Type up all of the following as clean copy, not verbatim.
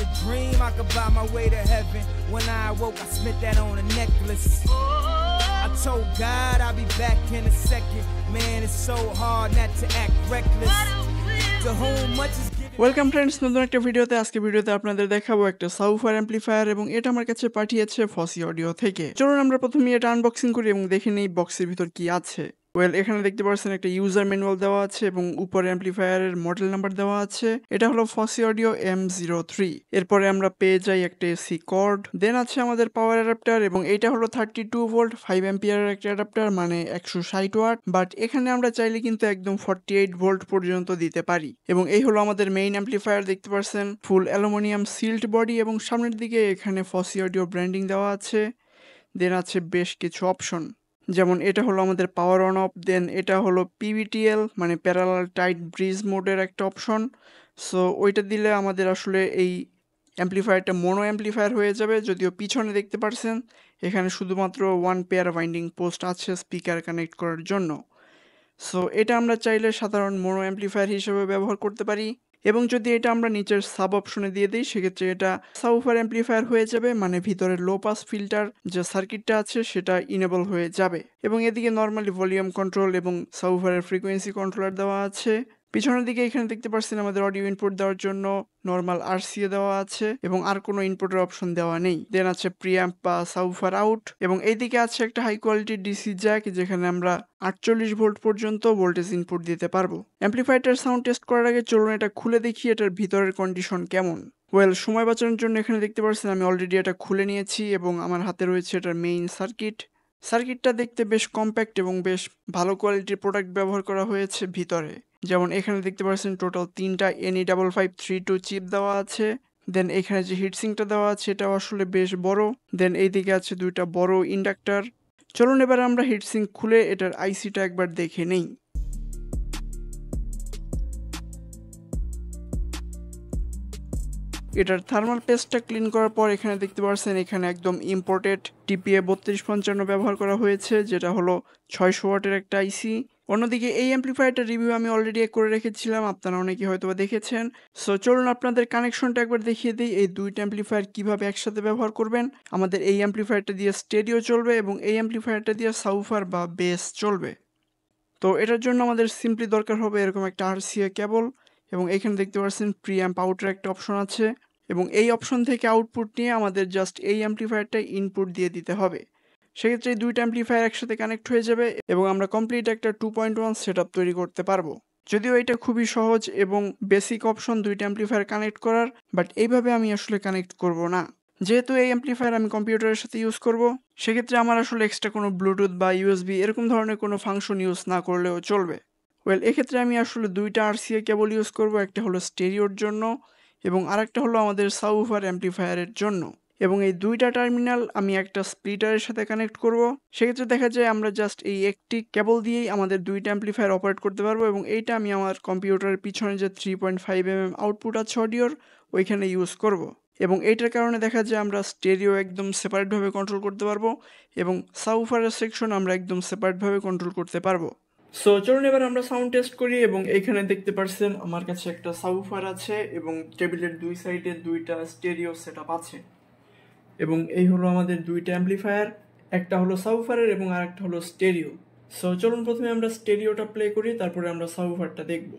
a dream I could buy my way to heaven. When I awoke, I spent that on a necklace. I told God I'll be back in a second. Man, it's so hard not to act reckless. To whom much is given. Welcome friends, নতুন একটা ভিডিওতে। আজকে ভিডিওতে আপনাদের দেখাবো একটা subwoofer amplifier, এবং এটা আমার কাছে পাঠিয়েছে ফসি অডিও থেকে। চলুন আমরা প্রথমে এটা আনবক্সিং করি এবং দেখে নেই বক্সের ভিতর কি আছে। এখানে দেখতে পাচ্ছেন একটা ইউজার ম্যানুয়াল দেওয়া আছে এবং উপরে অ্যাম্পলিফায়ারের মডেল নাম্বার দেওয়া আছে। এটা হলো ফসি অডিও M03। এরপরে আমরা পেয়ে যাই একটা এসি কর্ড, দেন আছে আমাদের পাওয়ার অ্যাডাপ্টার, এবং এটা হলো 32 ভোল্ট 5 অ্যাম্পিয়ারের একটা অ্যাডাপ্টার, মানে 160 ওয়াট। বাট এখানে আমরা চাইলে কিন্তু একদম 48 ভোল্ট পর্যন্ত দিতে পারি। এবং এই হলো আমাদের মেইন অ্যাম্পলিফায়ার, দেখতে পাচ্ছেন ফুল অ্যালুমিনিয়াম সিল্ড বডি, এবং সামনের দিকে এখানে ফসি অডিও ব্র্যান্ডিং দেওয়া আছে। দেন আছে বেশ কিছু অপশন, যেমন এটা হলো আমাদের পাওয়ার অন অফ, দেন এটা হলো PBTL মানে প্যারালাল টাইট ব্রিজ মোডের একটা অপশন। সো ওইটা দিলে আমাদের আসলে এই অ্যাম্পলিফায়ারটা মোনো অ্যাম্পলিফায়ার হয়ে যাবে। যদিও পিছনে দেখতে পাচ্ছেন এখানে শুধুমাত্র 1 পেয়ার বাইন্ডিং পোস্ট আছে স্পিকার কানেক্ট করার জন্য। সো এটা আমরা চাইলে সাধারণ মোনো অ্যাম্পলিফায়ার হিসেবে ব্যবহার করতে পারি, এবং যদি এটা আমরা নিচের সাব অপশনে দিয়ে দিই সেক্ষেত্রে এটা সাবউফার অ্যাম্পলিফায়ার হয়ে যাবে, মানে ভিতরে লো পাস ফিল্টার যে সার্কিটটা আছে সেটা ইনেবল হয়ে যাবে। এবং এদিকে নর্মালি ভলিউম কন্ট্রোল এবং সাবউফারের ফ্রিকোয়েন্সি কন্ট্রোলার দেওয়া আছে। পিছনের দিকে এখানে দেখতে পাচ্ছেন আমাদের অডিও ইনপুট দেওয়ার জন্য নর্মাল RCA দেওয়া আছে, এবং আর কোনো ইনপুটের অপশন দেওয়া নেই। দেন আছে প্রিঅ্যাম্প বা সাবউফার আউট, এবং এইদিকে আছে একটা হাই কোয়ালিটি ডিসি জ্যাক, যেখানে আমরা 48 ভোল্ট পর্যন্ত ভোল্টেজ ইনপুট দিতে পারবো। অ্যাম্পলিফায়ারটার সাউন্ড টেস্ট করার আগে চলুন এটা খুলে দেখি এটার ভিতরের কন্ডিশন কেমন। সময় বাঁচানোর জন্য এখানে দেখতে পাচ্ছেন আমি অলরেডি এটা খুলে নিয়েছি, এবং আমার হাতে রয়েছে এটার মেইন সার্কিটটা দেখতে বেশ কম্প্যাক্ট এবং বেশ ভালো কোয়ালিটির প্রোডাক্ট ব্যবহার করা হয়েছে ভিতরে। যেমন এখানে দেখতে পাচ্ছেন টোটাল 3টা NE5532 চিপ দেওয়া আছে। দেন এখানে যে হিটসিংটা দেওয়া আছে এটাও আসলে বেশ বড়। দেন এইদিকে আছে 2টা বড় ইন্ডাক্টর। চলুন এবার আমরা হিটসিং খুলে এটার আইসিটা একবার দেখে নেই। এটার থার্মাল পেস্টটা ক্লিন করার পর এখানে দেখতে পাচ্ছেন এখানে একদম ইম্পোর্টেড TPA 3255 ব্যবহার করা হয়েছে, যেটা হলো 600 ওয়াটের একটা আইসি। অন্যদিকে এই অ্যাম্পলিফায়ারটার রিভিউ আমি অলরেডি করে রেখেছিলাম, আপনারা অনেকেই হয়তো দেখেছেন। সো চলুন আপনাদের কানেকশনটা একবার দেখিয়ে দিই এই দুইটা অ্যাম্পলিফায়ার কিভাবে একসাথে ব্যবহার করবেন। আমাদের এই অ্যাম্পলিফায়ারটা দিয়ে স্টেরিও চলবে এবং এই অ্যাম্পলিফায়ারটা দিয়ে সাবউফার বা বেস চলবে। তো এটার জন্য আমাদের সিম্পলি দরকার হবে এরকম একটা RCA কেবল, এবং এখানে দেখতে পাচ্ছেন প্রিঅ্যাম্প আউটের একটা অপশন আছে, এবং এই অপশন থেকে আউটপুট নিয়ে আমাদের জাস্ট এই অ্যাম্পলিফায়ারটা ইনপুট দিয়ে দিতে হবে। সেক্ষেত্রে এই দুইটা অ্যাম্পলিফায়ার একসাথে কানেক্ট হয়ে যাবে এবং আমরা কমপ্লিট একটা 2.1 সেটআপ তৈরি করতে পারবো। যদিও এটা খুবই সহজ এবং বেসিক অপশন দুইটা অ্যাম্পলিফায়ার কানেক্ট করার, বাট এইভাবে আমি আসলে কানেক্ট করব না। যেহেতু এই অ্যাম্পলিফায়ার আমি কম্পিউটারের সাথে ইউজ করব, সেক্ষেত্রে আমার আসলে এক্সট্রা কোনো ব্লুটুথ বা USB এরকম ধরনের কোনো ফাংশন ইউজ না করলেও চলবে। এক্ষেত্রে আমি আসলে দুইটা RCA কেবল ইউজ করব, একটা হলো স্টেরিওর জন্য এবং আরেকটা হলো আমাদের সাবউফার অ্যাম্পলিফায়ারের জন্য। এবং এই দুইটা টার্মিনাল আমি একটা স্প্লিটারের সাথে কানেক্ট করব। সেক্ষেত্রে দেখা যায় আমরা জাস্ট এই একটি কেবল দিয়েই আমাদের দুইটা অ্যাম্পলিফায়ার অপারেট করতে পারবো, এবং এইটা আমি আমার কম্পিউটারের পিছনে যে 3.5mm আউটপুট আছে অডিওর ওইখানে ইউজ করব। এবং এইটার কারণে দেখা যায় আমরা স্টেরিও একদম সেপারেটভাবে কন্ট্রোল করতে পারবো এবং সাবউফারের সেকশন আমরা একদম সেপারেটভাবে কন্ট্রোল করতে পারবো। সো চলুন এবার আমরা সাউন্ড টেস্ট করি। এবং এখানে দেখতে পাচ্ছেন আমার কাছে একটা সাবউফার আছে এবং টেবিলের দুই সাইডে দুইটা স্টেরিও সেটআপ আছে, এবং এই হলো আমাদের দুইটা অ্যাম্পলিফায়ার, একটা হলো সাবউফারের এবং আরেকটা হলো স্টেরিও। সো চলুন প্রথমে আমরা স্টেরিওটা প্লে করি, তারপরে আমরা সাবউফারটা দেখব।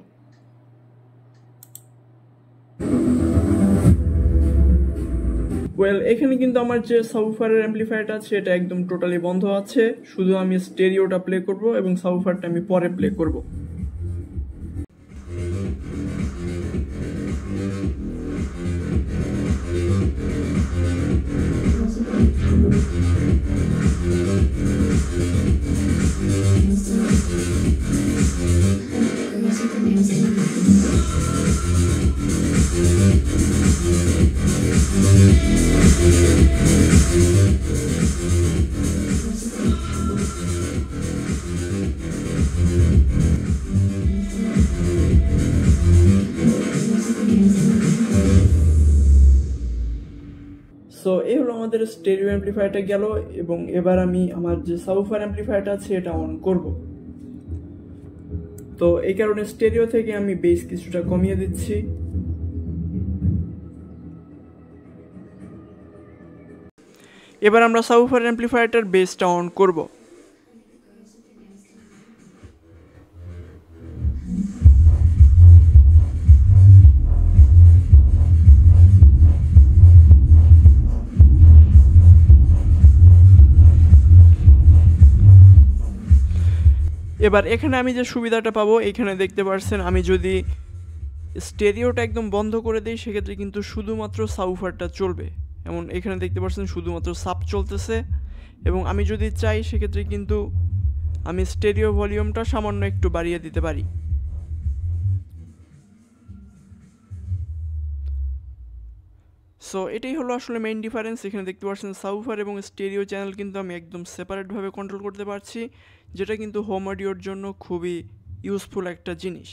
এখানে কিন্তু আমার যে সাবউফারের অ্যাম্পলিফায়ারটা আছে এটা একদম টোটালি বন্ধ আছে, শুধু আমি স্টেরিওটা প্লে করব এবং সাবউফারটা আমি পরে প্লে করব। সো এই হলো আমাদের স্টেরিও অ্যাম্পলিফায়ারটা গেল, এবং এবার আমি আমার যে সাবউফার অ্যাম্পলিফায়ারটা আছে এটা অন করব। তো এই কারণে স্টেরিও থেকে আমি বেস কিছুটা কমিয়ে দিচ্ছি। এবার আমরা সাবউফার অ্যাম্প্লিফায়ারটার বেসটা অন করব। এবার এখানে আমি যে সুবিধাটা পাবো, এখানে দেখতে পাচ্ছেন আমি যদি স্টেরিওটা একদম বন্ধ করে দিই সেক্ষেত্রে কিন্তু শুধুমাত্র সাবউফারটা চলবে। এমন এখানে দেখতে পাচ্ছেন শুধুমাত্র সাব চলতেছে, এবং আমি যদি চাই সেক্ষেত্রে কিন্তু আমি স্টেরিও ভলিউমটা সামান্য একটু বাড়িয়ে দিতে পারি। সো এটাই হলো আসলে মেইন ডিফারেন্স। এখানে দেখতে পাচ্ছেন সাবউফার এবং স্টেরিও চ্যানেল কিন্তু আমি একদম সেপারেটভাবে কন্ট্রোল করতে পারছি, যেটা কিন্তু হোম অডিওর জন্য খুবই ইউজফুল একটা জিনিস।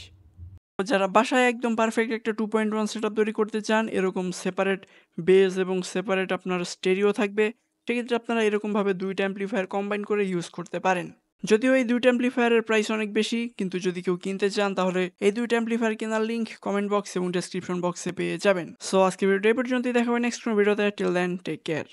যারা বাসায় একদম পারফেক্ট একটা 2.1 সেটআপ তৈরি করতে চান, এরকম সেপারেট বেস এবং সেপারেট আপনার স্টেরিও থাকবে, সেক্ষেত্রে আপনারা এরকমভাবে দুইটা অ্যাম্প্লিফায়ার কম্বাইন করে ইউজ করতে পারেন। যদিও এই দুইটা অ্যাম্প্লিফায়ারের প্রাইস অনেক বেশি, কিন্তু যদি কেউ কিনতে চান তাহলে এই দুইটা অ্যাম্প্লিফায়ার কেনার লিঙ্ক কমেন্ট বক্স এবং ডেসক্রিপশন বক্সে পেয়ে যাবেন। সো আজকে ভিডিওটা এই পর্যন্তই, দেখা হবে নেক্সট কোনো ভিডিওতে। Till then take care.